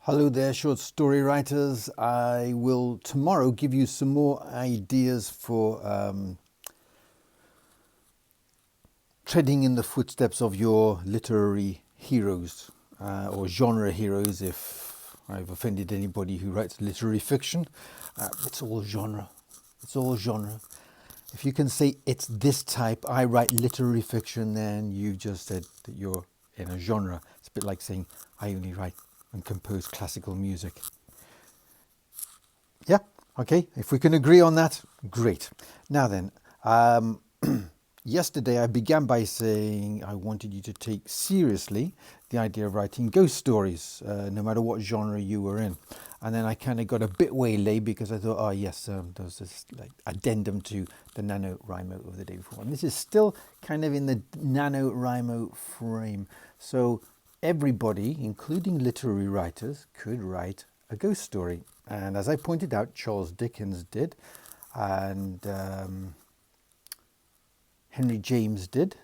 Hello there, short story writers. I will tomorrow give you some more ideas for treading in the footsteps of your literary heroes or genre heroes. If I've offended anybody who writes literary fiction, it's all genre. It's all genre. If you can say it's this type, I write literary fiction, then you just said that you're in a genre. It's a bit like saying I only write and compose classical music. Yeah, okay, if we can agree on that, great. Now then, yesterday I began by saying I wanted you to take seriously the idea of writing ghost stories, no matter what genre you were in. And then I kind of got a bit waylaid because I thought, oh yes, there was this like addendum to the NaNoWriMo of the day before. And this is still kind of in the NaNoWriMo frame. So everybody, including literary writers, could write a ghost story. And as I pointed out, Charles Dickens did, and Henry James did.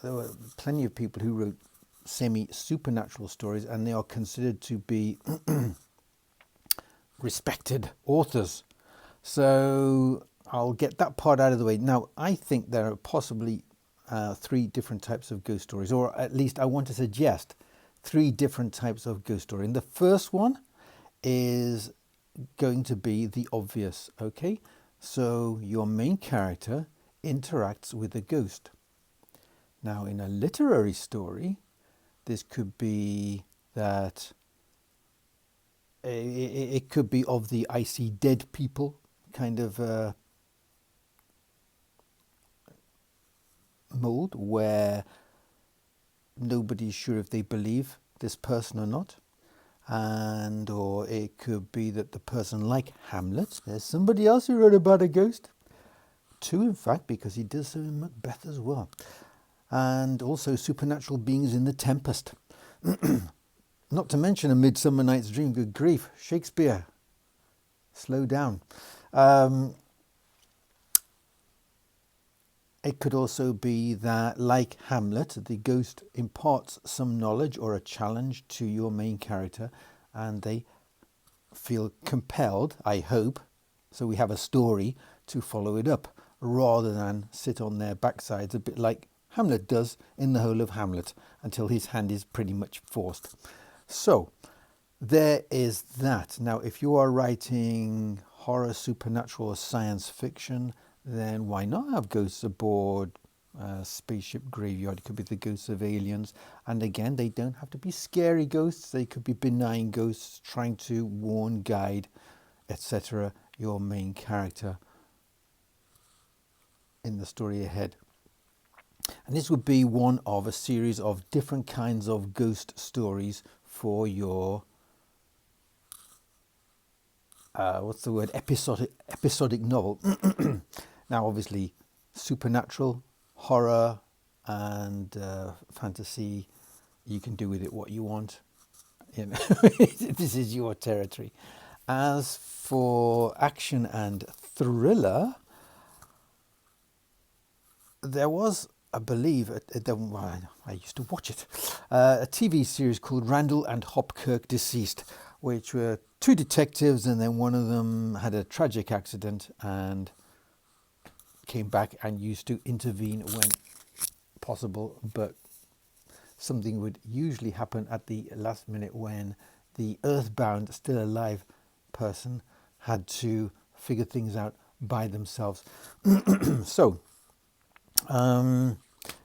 There were plenty of people who wrote semi-supernatural stories, and they are considered to be respected authors. So I'll get that part out of the way. Now, I think there are possibly three different types of ghost stories, or at least I want to suggest three different types of ghost story. And the first one is going to be the obvious, okay? So your main character interacts with a ghost. Now, in a literary story, this could be that it could be of the I see dead people kind of mold, where nobody's sure if they believe this person or not. And or it could be that the person, like Hamlet, there's somebody else who wrote about a ghost. Two, in fact, because he does so in Macbeth as well. And also supernatural beings in The Tempest. Not to mention A Midsummer Night's Dream. Good grief, Shakespeare, slow down. It could also be that, like Hamlet, the ghost imparts some knowledge or a challenge to your main character, and they feel compelled, I hope, so we have a story to follow it up, rather than sit on their backsides, a bit like Hamlet does in the whole of Hamlet, until his hand is pretty much forced. So there is that. Now, if you are writing horror, supernatural, or science fiction, then why not have ghosts aboard a spaceship graveyard? It could be the ghosts of aliens. And again, they don't have to be scary ghosts. They could be benign ghosts trying to warn, guide, etc. your main character in the story ahead. And this would be one of a series of different kinds of ghost stories for your episodic novel. Now, obviously, supernatural, horror, and fantasy, you can do with it what you want. You know, this is your territory. As for action and thriller, there was, I believe, I used to watch it, a TV series called Randall and Hopkirk Deceased, which were two detectives, and then one of them had a tragic accident and came back and used to intervene when possible, but something would usually happen at the last minute when the earthbound, still alive person had to figure things out by themselves. So there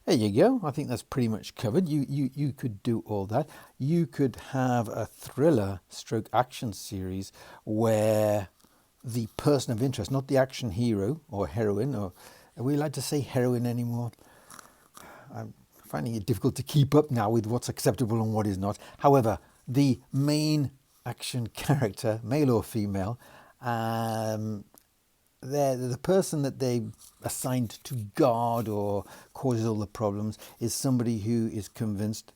you go. I think that's pretty much covered. You could do all that. You could have a thriller stroke action series where the person of interest, not the action hero or heroine, or are we allowed to say heroine anymore? I'm finding it difficult to keep up now with what's acceptable and what is not. However, the main action character, male or female, the person that they assigned to guard or causes all the problems is somebody who is convinced,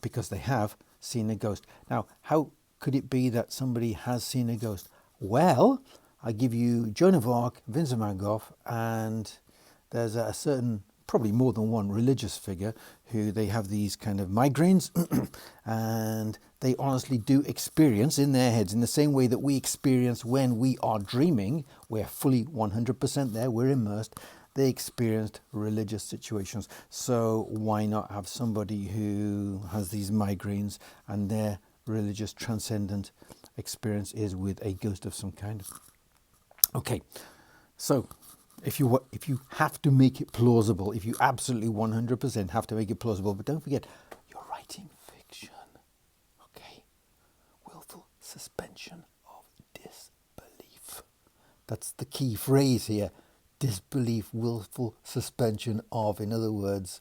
because they have seen a ghost. Now, how could it be that somebody has seen a ghost? Well, I give you Joan of Arc, Vincent van Gogh, and there's a certain probably more than one religious figure who they have these kind of migraines and they honestly do experience in their heads in the same way that we experience when we are dreaming. We're fully 100% there, we're immersed. They experienced religious situations. So why not have somebody who has these migraines and their religious transcendent experience is with a ghost of some kind? Okay, so if you have to make it plausible, if you absolutely 100% have to make it plausible, but don't forget, you're writing fiction, okay? Willful suspension of disbelief. That's the key phrase here. Disbelief, willful suspension of. In other words,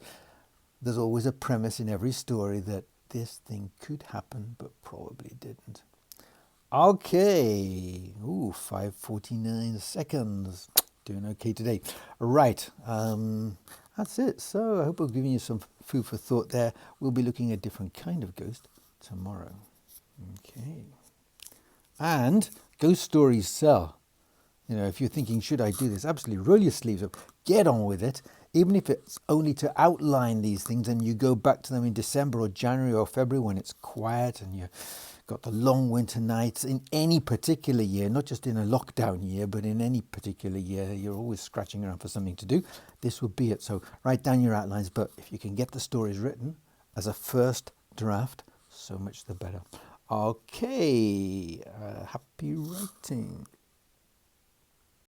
there's always a premise in every story that this thing could happen, but probably didn't. Okay, 5:49 seconds. Doing okay today. Right, that's it. So I hope I've given you some food for thought there. We'll be looking at a different kind of ghost tomorrow. Okay. And ghost stories sell. You know, if you're thinking, should I do this? Absolutely, roll your sleeves up. Get on with it. Even if it's only to outline these things and you go back to them in December or January or February when it's quiet and you've got the long winter nights in any particular year, not just in a lockdown year, but in any particular year, you're always scratching around for something to do. This would be it. So write down your outlines, but if you can get the stories written as a first draft, so much the better. Okay, happy writing.